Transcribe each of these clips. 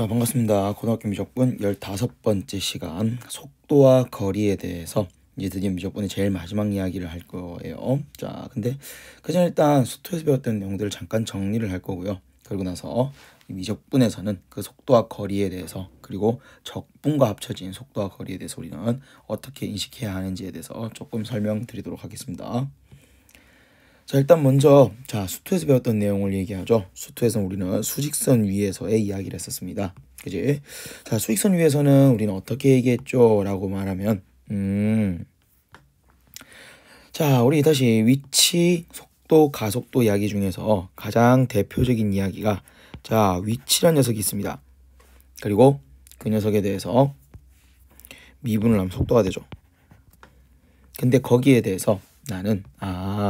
자, 반갑습니다. 고등학교 미적분 15번째 시간 속도와 거리에 대해서 이제 드디어 미적분의 제일 마지막 이야기를 할 거예요. 자, 근데 그전 일단 수투에서 배웠던 내용들을 잠깐 정리를 할 거고요. 그리고 나서 이 미적분에서는 그 속도와 거리에 대해서 그리고 적분과 합쳐진 속도와 거리에 대해서 우리는 어떻게 인식해야 하는지에 대해서 조금 설명드리도록 하겠습니다. 자, 일단 먼저 수투에서 배웠던 내용을 얘기하죠. 수투에서는 우리는 수직선 위에서의 이야기를 했었습니다. 그지? 자, 수직선 위에서는 우리는 어떻게 얘기했죠? 라고 말하면 자, 우리 다시 위치, 속도, 가속도 이야기 중에서 가장 대표적인 이야기가 위치란 녀석이 있습니다. 그리고 그 녀석에 대해서 미분을 하면 속도가 되죠. 근데 거기에 대해서 나는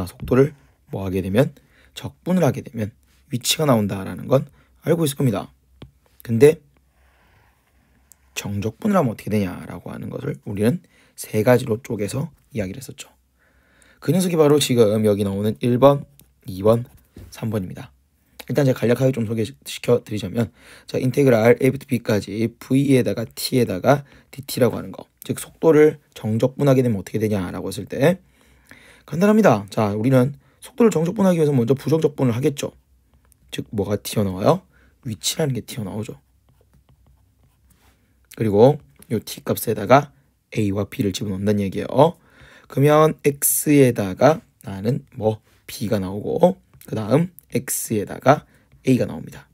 속도를 뭐 하게 되면 적분을 하게 되면 위치가 나온다라는 건 알고 있을 겁니다. 근데 정적분을 하면 어떻게 되냐라고 하는 것을 우리는 세 가지로 쪼개서 이야기를 했었죠. 그 녀석이 바로 지금 여기 나오는 1번, 2번, 3번입니다. 일단 제가 간략하게 좀 소개시켜 드리자면 인테그랄 a부터 b까지 v에다가 t에다가 dt라고 하는 거, 즉 속도를 정적분하게 되면 어떻게 되냐라고 했을 때 간단합니다. 자, 우리는 속도를 정적분하기 위해서 먼저 부정적분을 하겠죠. 즉 뭐가 튀어나와요? 위치라는 게 튀어나오죠. 그리고 요 t 값에다가 a와 b를 집어넣는다는 얘기예요. 그러면 x에다가 나는 b가 나오고 그 다음 x에다가 a가 나옵니다.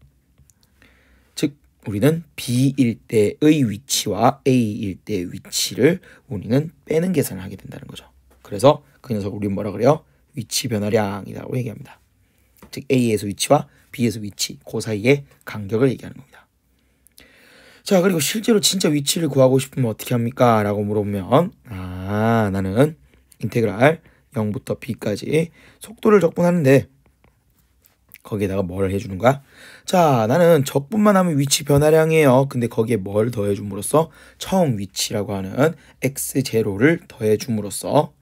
즉 우리는 b일 때의 위치와 a일 때의 위치를 우리는 빼는 계산을 하게 된다는 거죠. 그래서 그 녀석을 우리는 뭐라 그래요? 위치 변화량이라고 얘기합니다. 즉 A에서 위치와 B에서 위치, 그 사이의 간격을 얘기하는 겁니다. 자, 그리고 실제로 진짜 위치를 구하고 싶으면 어떻게 합니까? 라고 물어보면 나는 인테그랄 0부터 B까지 속도를 적분하는데 거기에다가 뭘 해주는가? 자, 나는 적분만 하면 위치 변화량이에요. 근데 거기에 뭘 더해줌으로써 처음 위치라고 하는 x0를 더해줌으로써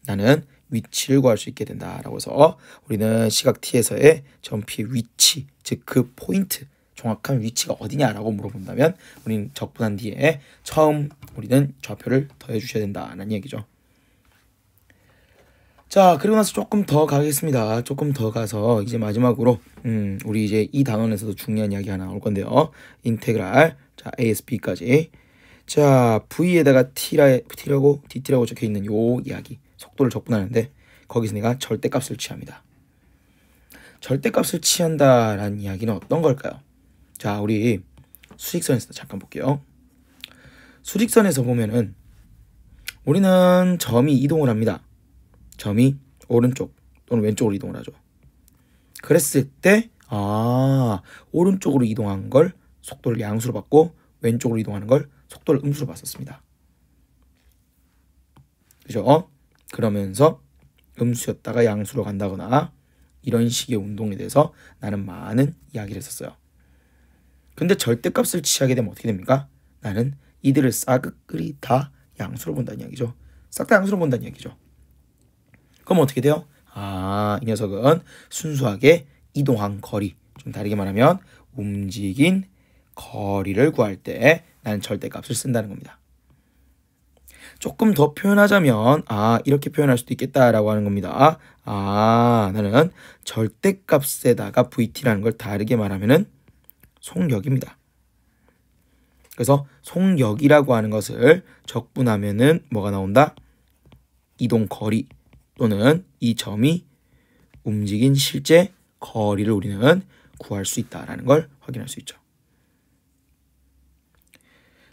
나는 위치를 구할 수 있게 된다라고 해서 우리는 시각 t에서의 점피의 위치, 즉 그 포인트, 정확한 위치가 어디냐라고 물어본다면 우리는 적분한 뒤에 처음 우리는 좌표를 더해 주셔야 된다는 얘기죠. 자, 그리고 나서 조금 더 가겠습니다. 조금 더 가서 이제 마지막으로 우리 이제 이 단원에서도 중요한 이야기 하나 나올 건데요. 인테그랄 ASB까지 V에다가 T라고 DT라고 적혀 있는 요 이야기, 속도를 적분하는데 거기서 내가 절대값을 취합니다. 절대값을 취한다라는 이야기는 어떤 걸까요? 자, 우리 수직선에서 잠깐 볼게요. 수직선에서 보면은 우리는 점이 이동을 합니다. 점이 오른쪽 또는 왼쪽으로 이동을 하죠. 그랬을 때 오른쪽으로 이동한 걸 속도를 양수로 받고 왼쪽으로 이동하는 걸 속도를 음수로 봤었습니다. 그죠? 그러면서 음수였다가 양수로 간다거나 이런 식의 운동에 대해서 나는 많은 이야기를 했었어요. 근데 절대값을 취하게 되면 어떻게 됩니까? 나는 이들을 싸그리 다 양수로 본다는 이야기죠. 싹 다 양수로 본다는 이야기죠. 그럼 어떻게 돼요? 이 녀석은 순수하게 이동한 거리, 좀 다르게 말하면 움직인 거리를 구할 때 나는 절대값을 쓴다는 겁니다. 조금 더 표현하자면 이렇게 표현할 수도 있겠다라고 하는 겁니다. 나는 절대값에다가 VT라는 걸 다르게 말하면은 속력입니다. 그래서 속력이라고 하는 것을 적분하면은 뭐가 나온다? 이동 거리 또는 이 점이 움직인 실제 거리를 우리는 구할 수 있다라는 걸 확인할 수 있죠.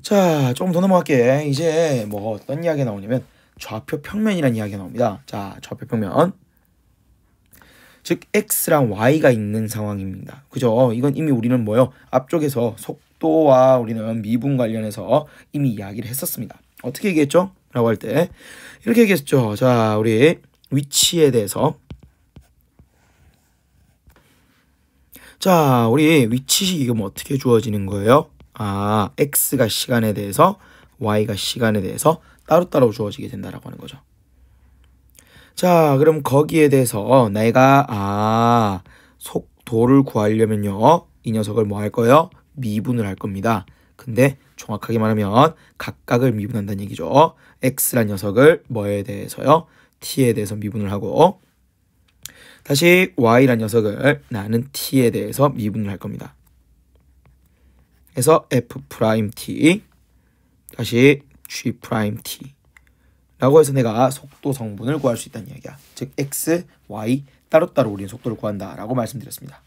자, 조금 더 넘어갈게. 이제 어떤 이야기가 나오냐면 좌표 평면이라는 이야기가 나옵니다. 자, 좌표 평면, 즉 x랑 y가 있는 상황입니다. 그죠? 이건 이미 우리는 앞쪽에서 속도와 우리는 미분 관련해서 이미 이야기를 했었습니다. 어떻게 얘기했죠? 라고 할 때 이렇게 얘기했죠. 자, 우리 위치에 대해서, 자, 우리 위치식이면 어떻게 주어지는 거예요? x가 시간에 대해서 y가 시간에 대해서 따로따로 주어지게 된다라고 하는 거죠. 자, 그럼 거기에 대해서 내가 속도를 구하려면요 이 녀석을 뭐 할 거예요? 미분을 할 겁니다. 근데 정확하게 말하면 각각을 미분한다는 얘기죠. x란 녀석을 뭐에 대해서요? t에 대해서 미분을 하고 다시 y란 녀석을 나는 t에 대해서 미분을 할 겁니다. 그래서 f't 다시 g't 라고 해서 내가 속도 성분을 구할 수 있다는 이야기야. 즉 x, y 따로따로 우리는 속도를 구한다 라고 말씀드렸습니다.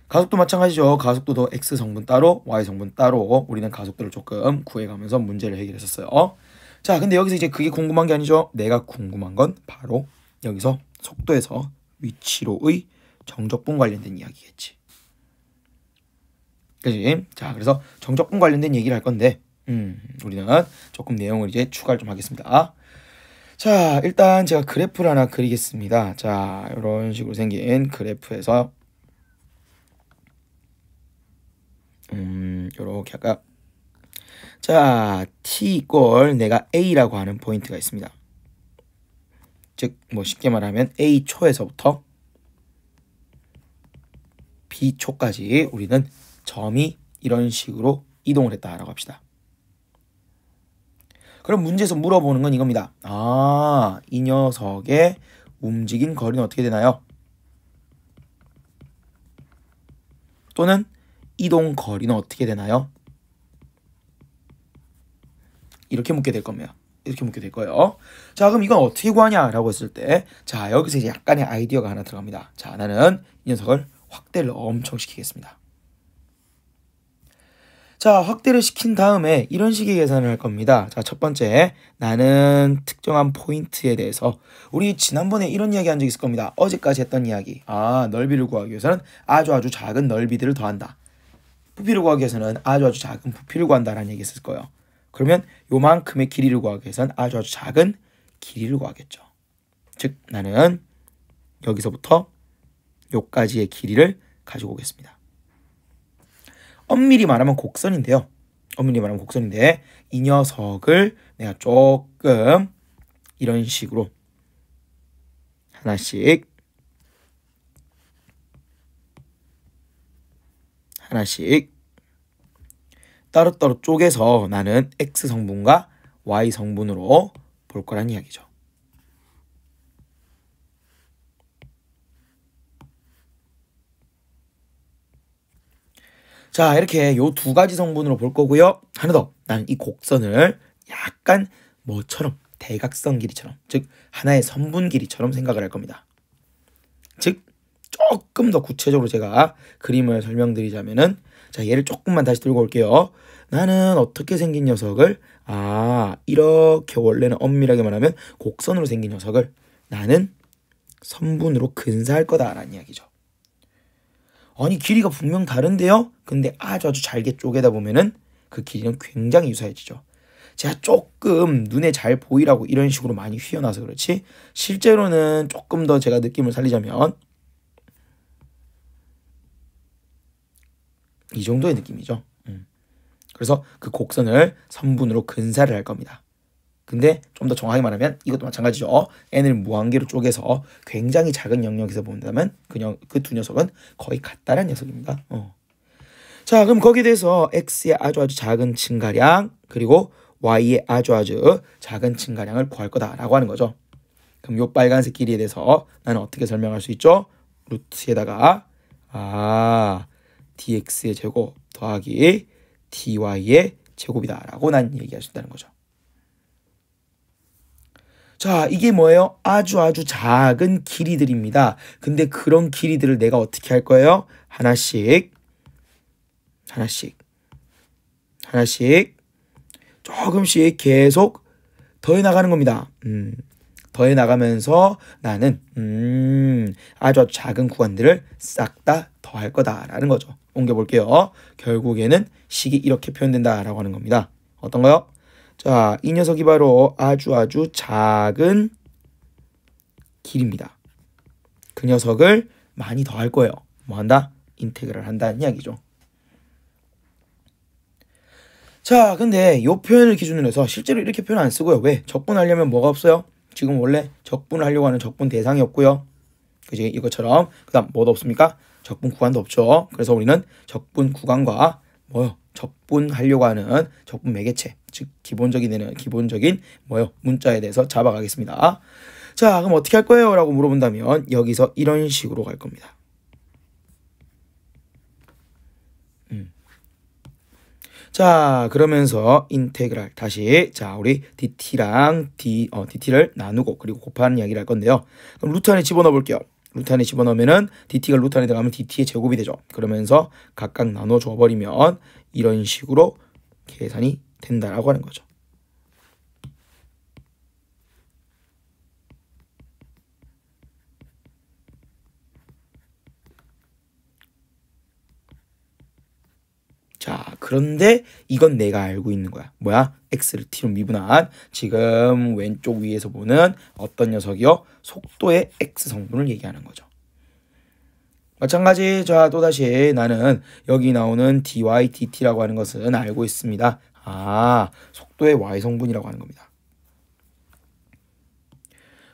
가속도 마찬가지죠. 가속도도 x 성분 따로 y 성분 따로 우리는 가속도를 조금 구해가면서 문제를 해결했었어요. 자, 근데 여기서 이제 그게 궁금한 게 아니죠. 내가 궁금한 건 바로 여기서 속도에서 위치로의 정적분 관련된 이야기겠지. 그지? 자, 그래서 정적분 관련된 얘기를 할 건데 우리는 조금 내용을 이제 추가를 좀 하겠습니다. 자, 일단 제가 그래프를 하나 그리겠습니다. 자, 이런 식으로 생긴 그래프에서 요렇게 아까 자 t 이꼴 내가 a라고 하는 포인트가 있습니다. 즉 뭐 쉽게 말하면 a 초에서부터 b 초까지 우리는 점이 이런 식으로 이동을 했다라고 합시다. 그럼 문제에서 물어보는 건 이겁니다. 아, 이 녀석의 움직인 거리는 어떻게 되나요? 또는 이동 거리는 어떻게 되나요? 이렇게 묻게 될 겁니다. 이렇게 묻게 될 거예요. 자, 그럼 이건 어떻게 구하냐라고 했을 때, 자, 여기서 이제 약간의 아이디어가 하나 들어갑니다. 자, 나는 이 녀석을 확대를 엄청 시키겠습니다. 자, 확대를 시킨 다음에 이런 식의 계산을 할 겁니다. 자, 첫 번째, 나는 특정한 포인트에 대해서 우리 지난번에 이런 이야기 한 적 있을 겁니다. 어제까지 했던 이야기. 아, 넓이를 구하기 위해서는 아주 작은 넓이들을 더한다. 부피를 구하기 위해서는 아주 작은 부피를 구한다라는 얘기 했을 거예요. 그러면 요만큼의 길이를 구하기 위해서는 아주 작은 길이를 구하겠죠. 즉 나는 여기서부터 요까지의 길이를 가지고 오겠습니다. 엄밀히 말하면 곡선인데요. 엄밀히 말하면 곡선인데 이 녀석을 내가 조금 이런 식으로 하나씩 따로따로 쪼개서 나는 x 성분과 y 성분으로 볼 거란 이야기죠. 자, 이렇게 요 두 가지 성분으로 볼 거고요. 하나 더, 나는 이 곡선을 약간 뭐처럼 대각선 길이처럼, 즉 하나의 선분 길이처럼 생각을 할 겁니다. 즉 조금 더 구체적으로 제가 그림을 설명드리자면은, 자, 얘를 조금만 다시 들고 올게요. 나는 어떻게 생긴 녀석을, 이렇게 원래는 엄밀하게 말하면 곡선으로 생긴 녀석을 나는 선분으로 근사할 거다라는 이야기죠. 아니, 길이가 분명 다른데요? 근데 아주 잘게 쪼개다 보면은 그 길이는 굉장히 유사해지죠. 제가 조금 눈에 잘 보이라고 이런 식으로 많이 휘어놔서 그렇지, 실제로는 조금 더 제가 느낌을 살리자면 이 정도의 느낌이죠. 그래서 그 곡선을 선분으로 근사를 할 겁니다. 근데 좀 더 정확하게 말하면 이것도 마찬가지죠. n을 무한개로 쪼개서 굉장히 작은 영역에서 본다면 그 두 녀석은 거의 같다는 녀석입니다. 자, 그럼 거기에 대해서 x의 아주 작은 증가량 그리고 y의 아주 작은 증가량을 구할 거다라고 하는 거죠. 그럼 요 빨간색 길이에 대해서 나는 어떻게 설명할 수 있죠? 루트에다가 dx의 제곱 더하기 dy의 제곱이다라고 난 얘기할 수 있다는 거죠. 자, 이게 뭐예요? 아주 작은 길이들입니다. 근데 그런 길이들을 내가 어떻게 할 거예요? 하나씩 조금씩 계속 더해 나가는 겁니다. 더해 나가면서 나는 아주 작은 구간들을 싹 다 더할 거다라는 거죠. 옮겨볼게요. 결국에는 식이 이렇게 표현된다라고 하는 겁니다. 어떤가요? 자, 이 녀석이 바로 아주 작은 길입니다. 그 녀석을 많이 더할 거예요. 뭐 한다? 인테그랄 한다는 이야기죠. 자, 근데 이 표현을 기준으로 해서 실제로 이렇게 표현 안 쓰고요. 왜? 적분하려면 뭐가 없어요? 지금 원래 적분을 하려고 하는 적분 대상이 없고요. 그지? 이것처럼. 그 다음 뭐도 없습니까? 적분 구간도 없죠. 그래서 우리는 적분 구간과 뭐요? 적분하려고 하는 적분 매개체, 즉 기본적인 뭐요? 문자에 대해서 잡아가겠습니다. 자, 그럼 어떻게 할 거예요? 라고 물어본다면 여기서 이런 식으로 갈 겁니다. 자, 그러면서 인테그랄 다시 자 우리 dt랑 dt를 나누고 그리고 곱하는 이야기를 할 건데요. 그럼 루트 안에 집어넣어 볼게요. 루트 안에 집어넣으면은 dt가 루트 안에 들어가면 dt의 제곱이 되죠. 그러면서 각각 나눠줘 버리면 이런 식으로 계산이 된다라고 하는 거죠. 자, 그런데 이건 내가 알고 있는 거야. 뭐야? x를 t로 미분한 지금 왼쪽 위에서 보는 어떤 녀석이요? 속도의 x 성분을 얘기하는 거죠. 마찬가지. 자, 또다시 나는 여기 나오는 dy, dt라고 하는 것은 알고 있습니다. 아, 속도의 y 성분이라고 하는 겁니다.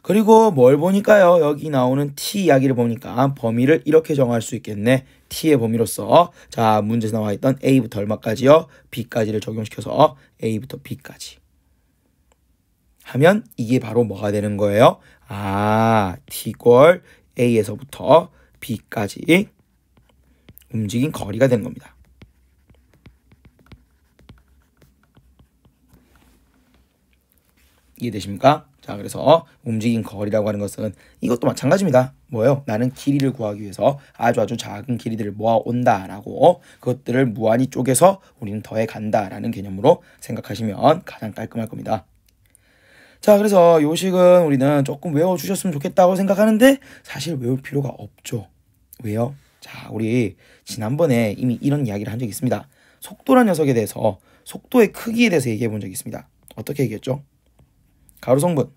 그리고 뭘 보니까요. 여기 나오는 t 이야기를 보니까 범위를 이렇게 정할 수 있겠네. t의 범위로서 자 문제에서 나와 있던 a부터 얼마까지요? b까지를 적용시켜서 a부터 b까지 하면 이게 바로 뭐가 되는 거예요? 아, t꼴 a에서부터 b까지 움직인 거리가 되는 겁니다. 이해되십니까? 자, 그래서 움직인 거리라고 하는 것은 이것도 마찬가지입니다. 뭐예요? 나는 길이를 구하기 위해서 아주 작은 길이들을 모아온다라고 그것들을 무한히 쪼개서 우리는 더해 간다라는 개념으로 생각하시면 가장 깔끔할 겁니다. 자, 그래서 요식은 우리는 조금 외워주셨으면 좋겠다고 생각하는데 사실 외울 필요가 없죠. 왜요? 자, 우리 지난번에 이미 이런 이야기를 한 적이 있습니다. 속도란 녀석에 대해서 속도의 크기에 대해서 얘기해 본 적이 있습니다. 어떻게 얘기했죠? 가로 성분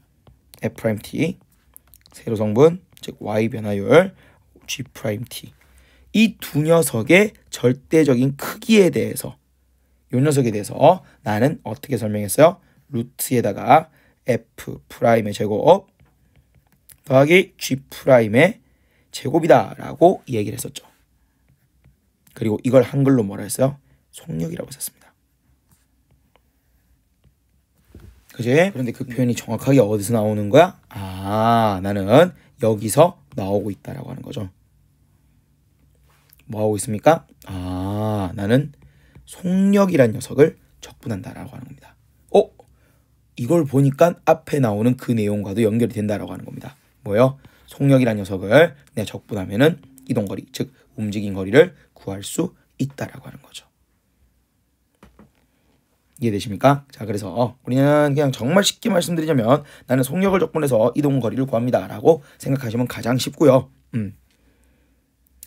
F'T, 세로 성분 즉 Y 변화율 G'T 이 두 녀석의 절대적인 크기에 대해서 이 녀석에 대해서 나는 어떻게 설명했어요? 루트에다가 F'의 제곱 더하기 G'의 제곱이다 라고 얘기를 했었죠. 그리고 이걸 한글로 뭐라 했어요? 속력이라고 썼습니다. 그지? 그런데 그 표현이 정확하게 어디서 나오는 거야? 아, 나는 여기서 나오고 있다라고 하는 거죠. 뭐 하고 있습니까? 아, 나는 속력이란 녀석을 적분한다라고 하는 겁니다. 이걸 보니까 앞에 나오는 그 내용과도 연결이 된다라고 하는 겁니다. 뭐요? 속력이란 녀석을 내가 적분하면은 이동거리, 즉 움직인 거리를 구할 수 있다라고 하는 거죠. 이해되십니까? 자, 그래서 우리는 그냥 정말 쉽게 말씀드리자면 나는 속력을 적분해서 이동 거리를 구합니다 라고 생각하시면 가장 쉽고요.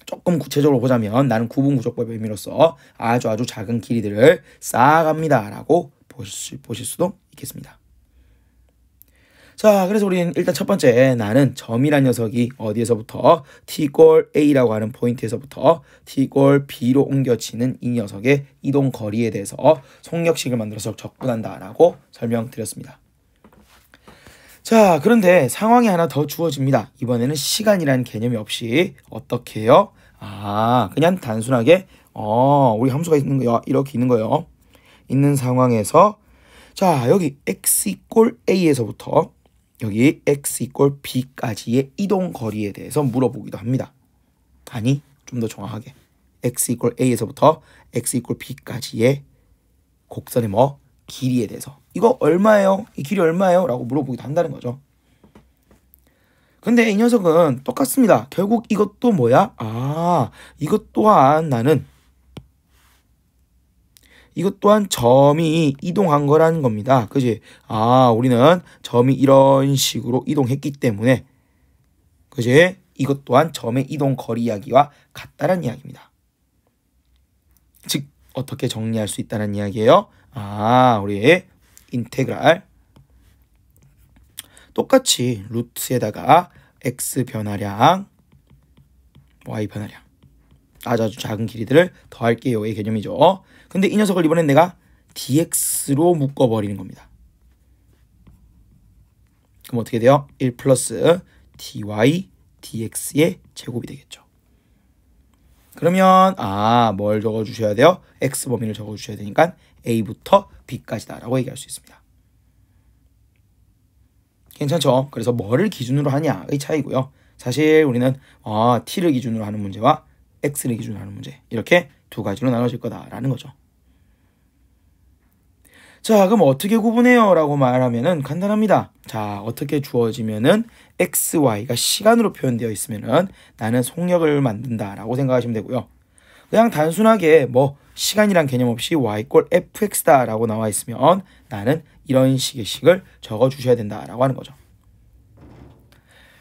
조금 구체적으로 보자면 나는 구분구조법의 의미로서 아주 작은 길이들을 쌓아갑니다 라고 보실 수도 있겠습니다. 자, 그래서 우리는 일단 첫 번째 나는 점이란 녀석이 어디에서부터 t꼴 a라고 하는 포인트에서부터 t꼴 b로 옮겨지는 이 녀석의 이동 거리에 대해서 속력식을 만들어서 적분한다 라고 설명드렸습니다. 자, 그런데 상황이 하나 더 주어집니다. 이번에는 시간이라는 개념이 없이 어떻게 해요? 아, 그냥 단순하게 우리 함수가 있는 거요. 이렇게 있는 거예요. 있는 상황에서 자, 여기 x 이꼴 a에서부터 여기 x 이꼴 b까지의 이동 거리에 대해서 물어보기도 합니다. 아니, 좀 더 정확하게 x 이꼴 a에서부터 x 이꼴 b까지의 곡선의 길이에 대해서 이거 얼마예요? 이 길이 얼마예요? 라고 물어보기도 한다는 거죠. 근데 이 녀석은 똑같습니다. 결국 이것도 뭐야? 아, 이것 또한 점이 이동한 거라는 겁니다. 그지? 아, 우리는 점이 이런 식으로 이동했기 때문에 그지? 이것 또한 점의 이동 거리 이야기와 같다는 이야기입니다. 즉 어떻게 정리할 수 있다는 이야기예요? 아, 우리 인테그랄 똑같이 루트에다가 x 변화량 y 변화량 아주 작은 길이들을 더할게요의 개념이죠. 근데 이 녀석을 이번엔 내가 dx로 묶어버리는 겁니다. 그럼 어떻게 돼요? 1 플러스 dy dx의 제곱이 되겠죠. 그러면 뭘 적어주셔야 돼요? x 범위를 적어주셔야 되니까 a부터 b까지다 라고 얘기할 수 있습니다. 괜찮죠? 그래서 뭐를 기준으로 하냐의 차이고요. 사실 우리는 t를 기준으로 하는 문제와 x를 기준으로 하는 문제 이렇게 두 가지로 나눠질 거다라는 거죠. 자, 그럼 어떻게 구분해요? 라고 말하면은 간단합니다. 자, 어떻게 주어지면은 x, y가 시간으로 표현되어 있으면은 나는 속력을 만든다 라고 생각하시면 되고요. 그냥 단순하게 시간이란 개념 없이 y 꼴 fx다 라고 나와 있으면 나는 이런 식의 식을 적어 주셔야 된다 라고 하는 거죠.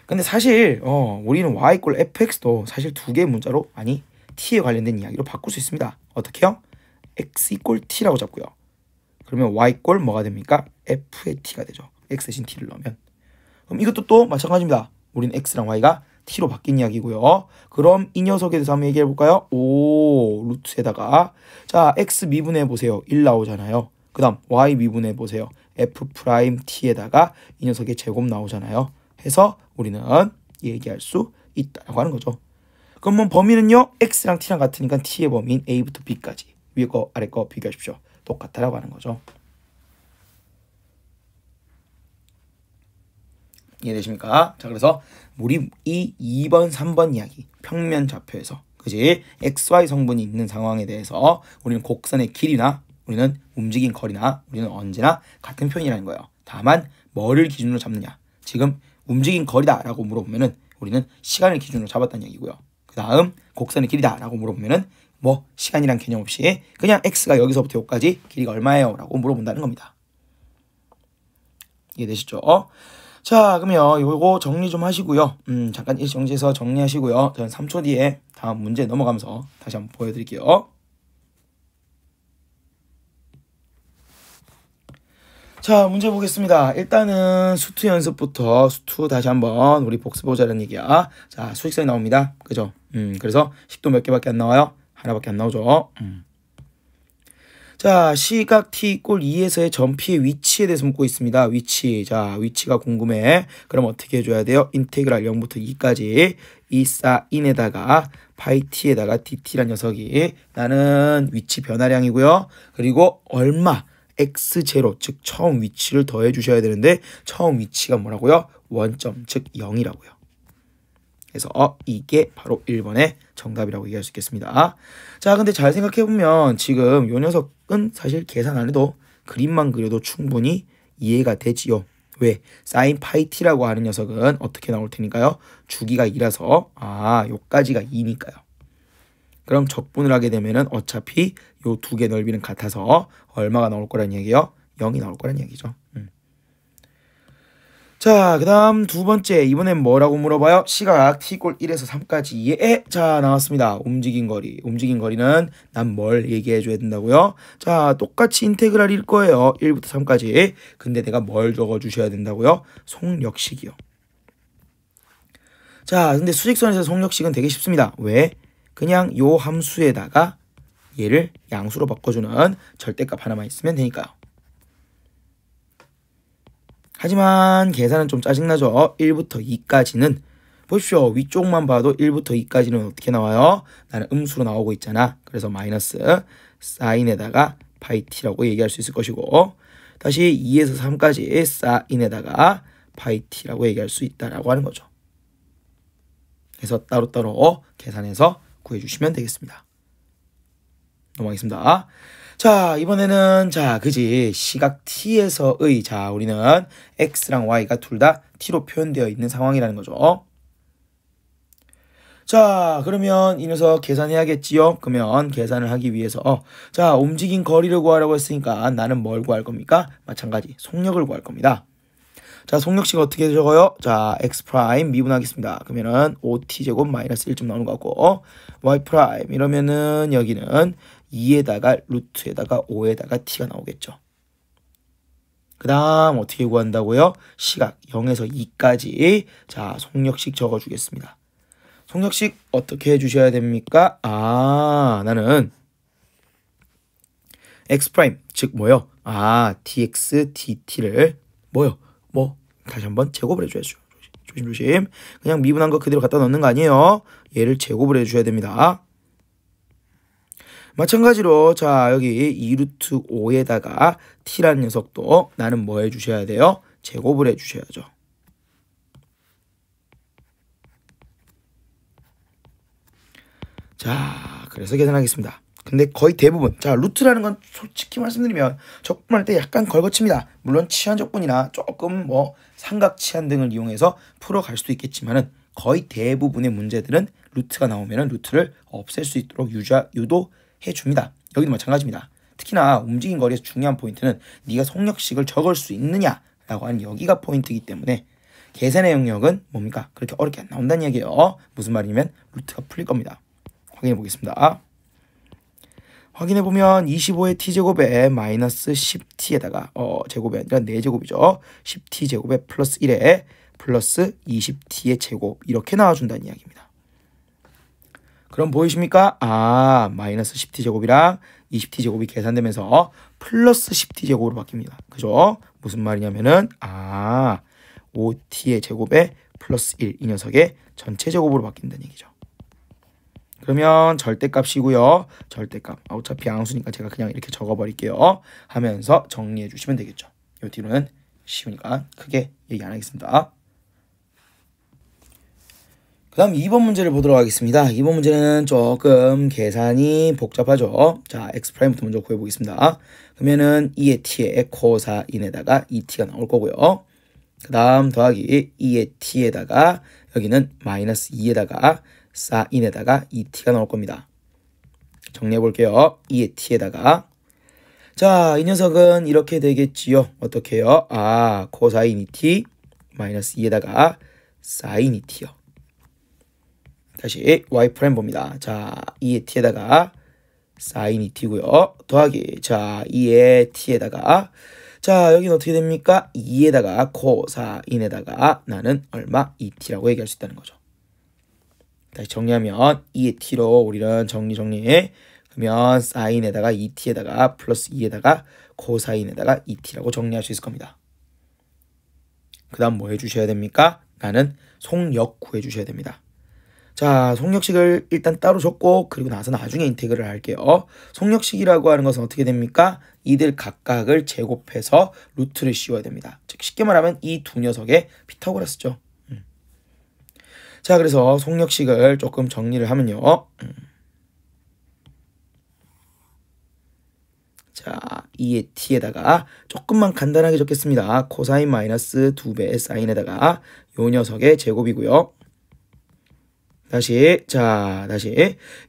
근데 사실 우리는 y 꼴 fx도 사실 두 개의 문자로 t에 관련된 이야기로 바꿀 수 있습니다. 어떻게요? x 이꼴 t라고 잡고요. 그러면 y 꼴 뭐가 됩니까? f의 t가 되죠. x 대신 t를 넣으면. 그럼 이것도 또 마찬가지입니다. 우리는 x랑 y가 t로 바뀐 이야기고요. 그럼 이 녀석에 대해서 한번 얘기해 볼까요? 루트에다가 자 x 미분해 보세요. 1 나오잖아요. 그 다음 y 미분해 보세요. f 프라임 t에다가 이 녀석의 제곱 나오잖아요. 해서 우리는 얘기할 수 있다라고 하는 거죠. 그럼 범위는요 x랑 t랑 같으니까 t의 범위인 a부터 b까지 위에 거 아래 거 비교하십시오. 똑같다라고 하는 거죠. 이해되십니까? 자, 그래서 우리 이 2번, 3번 이야기 평면 좌표에서 그지 XY 성분이 있는 상황에 대해서 우리는 곡선의 길이나 우리는 움직인 거리나 우리는 언제나 같은 표현이라는 거예요. 다만 뭐를 기준으로 잡느냐. 지금 움직인 거리다라고 물어보면은 우리는 시간을 기준으로 잡았다는 얘기고요. 그 다음 곡선의 길이다라고 물어보면은 시간이란 개념 없이 그냥 x가 여기서부터 여기까지 길이가 얼마예요? 라고 물어본다는 겁니다. 이해되시죠? 자, 그러면 요거 정리 좀 하시고요. 잠깐 일정지에서 정리하시고요. 저는 3초 뒤에 다음 문제 넘어가면서 다시 한번 보여드릴게요. 자, 문제 보겠습니다. 일단은 수투 연습부터 수투 다시 한번 우리 복습해보자는 얘기야. 자, 수직선이 나옵니다. 그죠? 그래서 식도 몇 개밖에 안 나와요? 하나밖에 안 나오죠. 자, 시각 t 이꼴 2에서의 전피의 위치에 대해서 묻고 있습니다. 위치. 자, 위치가 궁금해. 그럼 어떻게 해줘야 돼요? 인테그랄 0부터 2까지 이 사인에다가 파이 t에다가 dt란 녀석이 나는 위치 변화량이고요. 그리고 얼마? x0, 즉 처음 위치를 더해 주셔야 되는데 처음 위치가 뭐라고요? 원점, 즉 0이라고요. 그래서 이게 바로 1번의 정답이라고 얘기할 수 있겠습니다. 자, 근데 잘 생각해보면 지금 요 녀석은 사실 계산 안 해도 그림만 그려도 충분히 이해가 되지요. 왜? 사인 파이 t라고 하는 녀석은 어떻게 나올 테니까요? 주기가 2라서 요까지가 2니까요. 그럼 적분을 하게 되면은 어차피 요 두 개 넓이는 같아서 얼마가 나올 거란 얘기예요? 0이 나올 거란 얘기죠. 자, 그 다음 두 번째 이번엔 뭐라고 물어봐요? 시각 t꼴 1에서 3까지의 자 나왔습니다. 움직인 거리. 움직인 거리는 난 뭘 얘기해 줘야 된다고요? 자, 똑같이 인테그랄일 거예요. 1부터 3까지. 근데 내가 뭘 적어 주셔야 된다고요? 속력식이요. 자, 근데 수직선에서 속력식은 되게 쉽습니다. 왜? 그냥 요 함수에다가 얘를 양수로 바꿔주는 절대값 하나만 있으면 되니까요. 하지만 계산은 좀 짜증나죠. 1부터 2까지는 보십시오. 위쪽만 봐도 1부터 2까지는 어떻게 나와요? 나는 음수로 나오고 있잖아. 그래서 마이너스 사인에다가 파이 t라고 얘기할 수 있을 것이고 다시 2에서 3까지 사인에다가 파이 t라고 얘기할 수 있다라고 하는 거죠. 그래서 따로따로 계산해서 구해주시면 되겠습니다. 넘어가겠습니다. 자, 이번에는 그지 시각 t에서의 우리는 x랑 y가 둘 다 t로 표현되어 있는 상황이라는 거죠. 자, 그러면 이 녀석 계산해야겠지요. 그러면 계산을 하기 위해서 자, 움직인 거리를 구하라고 했으니까 나는 뭘 구할 겁니까? 마찬가지 속력을 구할 겁니다. 자, 속력식 어떻게 적어요? 자, x 프라임 미분하겠습니다. 그러면은 5t제곱 마이너스 1점 나오는 것 같고 y 프라임 이러면은 여기는 2에다가 루트에다가 5에다가 t가 나오겠죠. 그 다음 어떻게 구한다고요? 시각 0에서 2까지 자, 속력식 적어주겠습니다. 속력식 어떻게 해주셔야 됩니까? 나는 x 프라임 즉 뭐요? dx dt를 다시 한번 제곱을 해줘야죠. 조심조심. 그냥 미분한 거 그대로 갖다 넣는 거 아니에요. 얘를 제곱을 해주셔야 됩니다. 마찬가지로 자 여기 2루트 5에다가 t라는 녀석도 나는 뭐 해주셔야 돼요? 제곱을 해주셔야죠. 자 그래서 계산하겠습니다. 근데 거의 대부분 자 루트라는 건 솔직히 말씀드리면 적분할 때 약간 걸거칩니다. 물론 치환 적분이나 조금 뭐 삼각 치환 등을 이용해서 풀어갈 수도 있겠지만은 거의 대부분의 문제들은 루트가 나오면은 루트를 없앨 수 있도록 유도해 줍니다. 여기도 마찬가지입니다. 특히나 움직인 거리에서 중요한 포인트는 네가 속력식을 적을 수 있느냐라고 하는 여기가 포인트이기 때문에 계산의 영역은 뭡니까? 그렇게 어렵게 안 나온다는 얘기예요. 무슨 말이냐면 루트가 풀릴 겁니다. 확인해 보겠습니다. 확인해 보면 25의 t제곱에 마이너스 10t에다가 제곱이 아니라 4제곱이죠. 10t 제곱에 플러스 1에 플러스 20t의 제곱 이렇게 나와준다는 이야기입니다. 그럼 보이십니까? 마이너스 10t 제곱이랑 20t 제곱이 계산되면서 플러스 10t 제곱으로 바뀝니다. 그죠? 무슨 말이냐면은 5t의 제곱에 플러스 1 이 녀석의 전체 제곱으로 바뀐다는 얘기죠. 그러면 절대값이고요. 절대값. 어차피 양수니까 제가 그냥 이렇게 적어버릴게요. 하면서 정리해 주시면 되겠죠. 이 뒤로는 쉬우니까 크게 얘기 안 하겠습니다. 그 다음 2번 문제를 보도록 하겠습니다. 2번 문제는 조금 계산이 복잡하죠. 자, x'부터 먼저 구해보겠습니다. 그러면은 2의 t에 코사인에다가 2t가 나올 거고요. 그 다음 더하기 2의 t에다가 여기는 마이너스 2에다가 사인에다가 2t가 나올 겁니다. 정리해 볼게요. 2의 t에다가 자, 이 녀석은 이렇게 되겠지요. 어떻게 해요? 코사인 2t 마이너스 2에다가 사인 2t요. 다시 y' 봅니다. 자, 2의 t에다가 사인 2t고요. 더하기 자, 2의 t에다가 자, 여기는 어떻게 됩니까? 2에다가 코사인에다가 나는 얼마? 2t라고 얘기할 수 있다는 거죠. 다시 정리하면 2의 t로 우리는 정리 그러면 사인에다가 2t에다가 플러스 2에다가 코사인에다가 2t라고 정리할 수 있을 겁니다. 그 다음 뭐 해주셔야 됩니까? 나는 속력 구해주셔야 됩니다. 자, 속력식을 일단 따로 적고 그리고 나서 나중에 인테그를 할게요. 속력식이라고 하는 것은 어떻게 됩니까? 이들 각각을 제곱해서 루트를 씌워야 됩니다. 즉 쉽게 말하면 이 두 녀석의 피타고라스죠. 자, 그래서 속력식을 조금 정리를 하면요. 자, 2의 t에다가 조금만 간단하게 적겠습니다. 코사인 마이너스 2배 사인에다가 요 녀석의 제곱이고요. 다시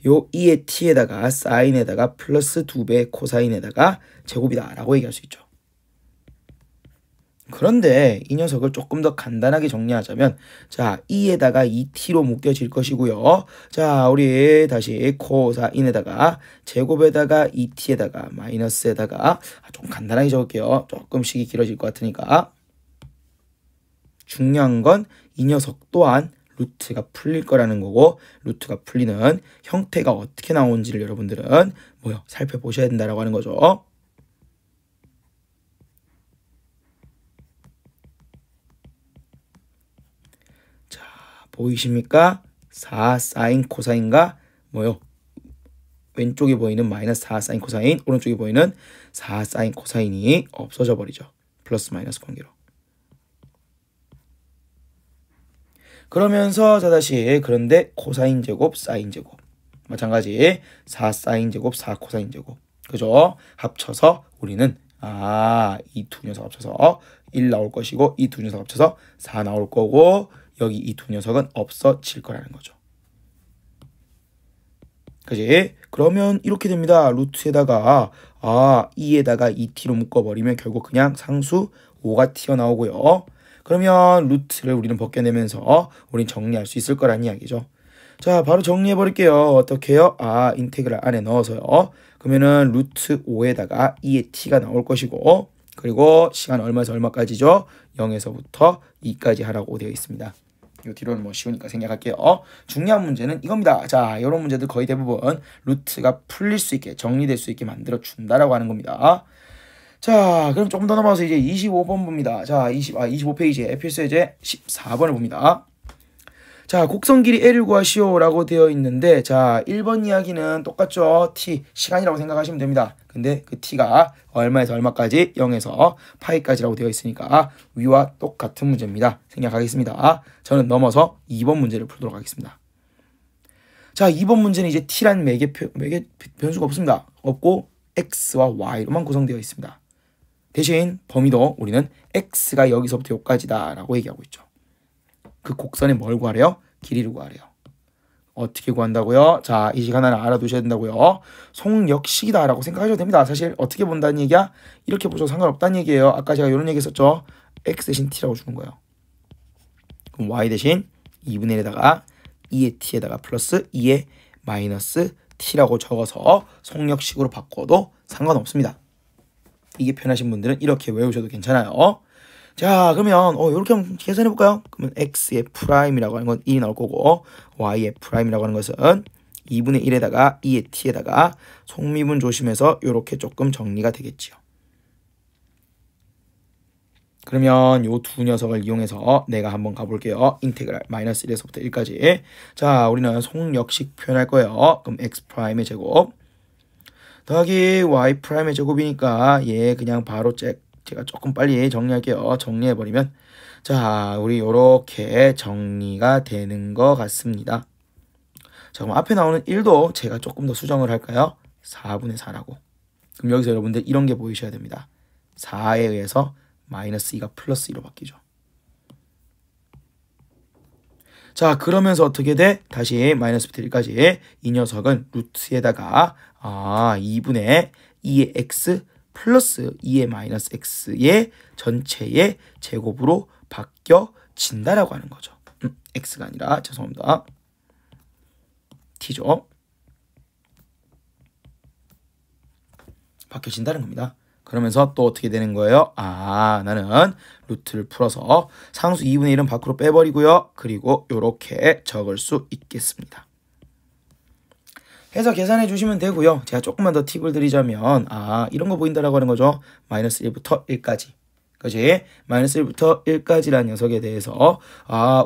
요 2의 t에다가 사인에다가 플러스 2배 코사인에다가 제곱이다 라고 얘기할 수 있죠. 그런데 이 녀석을 조금 더 간단하게 정리하자면 자 2에다가 2t로 묶여질 것이고요. 자 우리 다시 코사인에다가 제곱에다가 2t에다가 마이너스에다가 좀 간단하게 적을게요. 조금씩이 길어질 것 같으니까. 중요한 건 이 녀석 또한 루트가 풀릴 거라는 거고 루트가 풀리는 형태가 어떻게 나오는지를 여러분들은 살펴보셔야 된다라고 하는 거죠. 자, 보이십니까? 4 사인 코사인과 왼쪽에 보이는 마이너스 4 사인 코사인, 오른쪽에 보이는 4 사인 코사인이 없어져 버리죠. 플러스 마이너스 관계로. 그러면서 자 다시 그런데 코사인 제곱 사인 제곱 마찬가지 4 사인 제곱 4 코사인 제곱 그죠? 합쳐서 우리는 이 두 녀석 합쳐서 1 나올 것이고 이 두 녀석 합쳐서 4 나올 거고 여기 이 두 녀석은 없어질 거라는 거죠. 그지? 그러면 이렇게 됩니다. 루트에다가 2에다가 2t로 묶어버리면 결국 그냥 상수 5가 튀어나오고요. 그러면 루트를 우리는 벗겨내면서 우린 정리할 수 있을 거란 이야기죠. 자, 바로 정리해 버릴게요. 어떻게 해요? 인테그랄 안에 넣어서요. 그러면은 루트 5에다가 2의 t가 나올 것이고 그리고 시간 얼마에서 얼마까지죠? 0에서부터 2까지 하라고 되어 있습니다. 이 뒤로는 쉬우니까 생략할게요. 중요한 문제는 이겁니다. 자, 이런 문제들 거의 대부분 루트가 풀릴 수 있게 정리될 수 있게 만들어 준다라고 하는 겁니다. 자, 그럼 조금 더 넘어가서 이제 25번 봅니다. 자, 25페이지에 필수 예제 14번을 봅니다. 자, 곡선 길이 L을 구하시오라고 되어 있는데, 자, 1번 이야기는 똑같죠. t 시간이라고 생각하시면 됩니다. 근데 그 t가 얼마에서 얼마까지 0에서 파이까지라고 되어 있으니까 위와 똑같은 문제입니다. 생략하겠습니다. 저는 넘어서 2번 문제를 풀도록 하겠습니다. 자, 2번 문제는 이제 t라는 매개 변수가 없습니다. 없고 x와 y로만 구성되어 있습니다. 대신 범위도 우리는 x가 여기서부터 여기까지다 라고 얘기하고 있죠. 그 곡선에 뭘 구하래요? 길이를 구하래요. 어떻게 구한다고요? 자, 이 시간 하나 알아두셔야 된다고요. 속력식이다 라고 생각하셔도 됩니다. 사실 어떻게 본다는 얘기야? 이렇게 보셔도 상관없다는 얘기예요. 아까 제가 이런 얘기 했었죠. x 대신 t라고 주는 거예요. 그럼 y 대신 2분의 1에다가 2의 t에다가 플러스 2의 마이너스 t라고 적어서 속력식으로 바꿔도 상관없습니다. 이게 편하신 분들은 이렇게 외우셔도 괜찮아요. 자, 그러면 이렇게 한번 계산해 볼까요? 그러면 x의 프라임이라고 하는 건 1이 나올 거고 y의 프라임이라고 하는 것은 2분의 1에다가 2의 t에다가 속미분 조심해서 이렇게 조금 정리가 되겠지요. 그러면 요 두 녀석을 이용해서 내가 한번 가볼게요. 인테그랄 마이너스 1에서부터 1까지. 자, 우리는 속력식 표현할 거예요. 그럼 x 프라임의 제곱 더하기 y 프라임의 제곱이니까 얘 그냥 바로 제가 조금 빨리 정리할게요. 정리해버리면 자, 우리 요렇게 정리가 되는 것 같습니다. 자, 그럼 앞에 나오는 1도 제가 조금 더 수정을 할까요? 4분의 4라고. 그럼 여기서 여러분들 이런 게 보이셔야 됩니다. 4에 의해서 마이너스 2가 플러스 2로 바뀌죠. 자, 그러면서 어떻게 돼? 다시 마이너스부터 1까지 이 녀석은 루트에다가 2분의 2의 x 플러스 2의 마이너스 x의 전체의 제곱으로 바뀌어진다라고 하는 거죠. x가 아니라 죄송합니다. t죠. 바뀌어진다는 겁니다. 그러면서 또 어떻게 되는 거예요? 나는 루트를 풀어서 상수 2분의 1은 밖으로 빼버리고요. 그리고 이렇게 적을 수 있겠습니다. 해서 계산해 주시면 되고요. 제가 조금만 더 팁을 드리자면 이런 거 보인다라고 하는 거죠. 마이너스 1부터 1까지. 그지? 마이너스 1부터 1까지라는 녀석에 대해서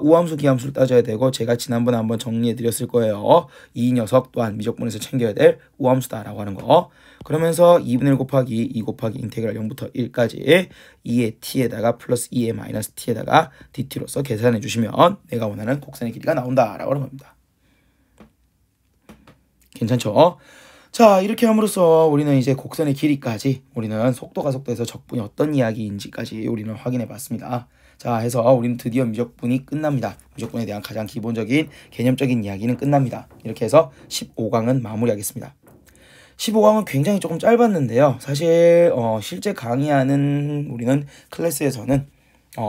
우함수 기함수를 따져야 되고 제가 지난번에 한번 정리해 드렸을 거예요. 이 녀석 또한 미적분에서 챙겨야 될 우함수다라고 하는 거. 그러면서 2분의 1 곱하기 2 곱하기 인테그랄 0부터 1까지 2의 t에다가 플러스 2의 마이너스 t에다가 dt로서 계산해 주시면 내가 원하는 곡선의 길이가 나온다라고 하는 겁니다. 괜찮죠? 자, 이렇게 함으로써 우리는 이제 곡선의 길이까지 우리는 속도 가속도에서 적분이 어떤 이야기인지까지 우리는 확인해 봤습니다. 자, 해서 우리는 드디어 미적분이 끝납니다. 미적분에 대한 가장 기본적인 개념적인 이야기는 끝납니다. 이렇게 해서 15강은 마무리하겠습니다. 15강은 굉장히 조금 짧았는데요. 사실 실제 강의하는 우리는 클래스에서는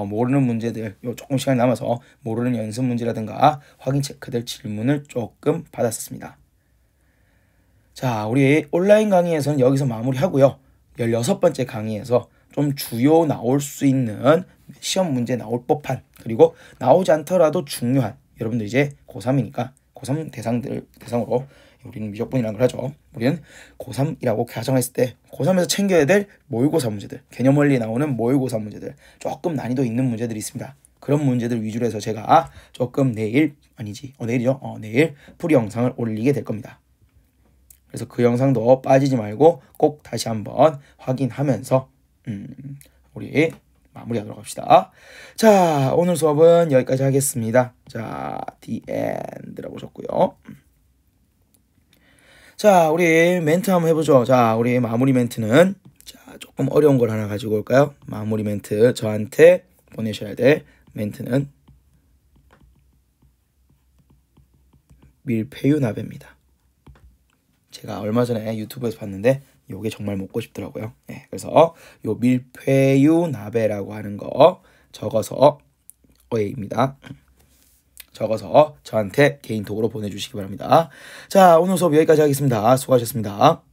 모르는 문제들 조금 시간이 남아서 모르는 연습 문제라든가 확인 체크될 질문을 조금 받았습니다. 자, 우리 온라인 강의에서는 여기서 마무리하고요. 16번째 강의에서 좀 주요 나올 수 있는 시험 문제 나올 법한 그리고 나오지 않더라도 중요한 여러분들 이제 고3이니까 고3 대상으로 우리는 미적분이라는 걸 하죠. 우리는 고3이라고 가정했을 때 고3에서 챙겨야 될 모의고사 문제들 개념 원리에 나오는 모의고사 문제들 조금 난이도 있는 문제들이 있습니다. 그런 문제들 위주로 해서 제가 조금 내일 풀이 영상을 올리게 될 겁니다. 그래서 그 영상도 빠지지 말고 꼭 다시 한번 확인하면서 우리 마무리하도록 합시다. 자, 오늘 수업은 여기까지 하겠습니다. 자, the end라고 하셨고요. 자, 우리 멘트 한번 해보죠. 자, 우리 마무리 멘트는 자, 조금 어려운 걸 하나 가지고 올까요? 마무리 멘트 저한테 보내셔야 될 멘트는 밀푀유 나베입니다. 제가 얼마 전에 유튜브에서 봤는데 요게 정말 먹고 싶더라고요. 네, 그래서 요 밀푀유 나베라고 하는 거 적어서 어예입니다. 적어서 저한테 개인톡으로 보내주시기 바랍니다. 자, 오늘 수업 여기까지 하겠습니다. 수고하셨습니다.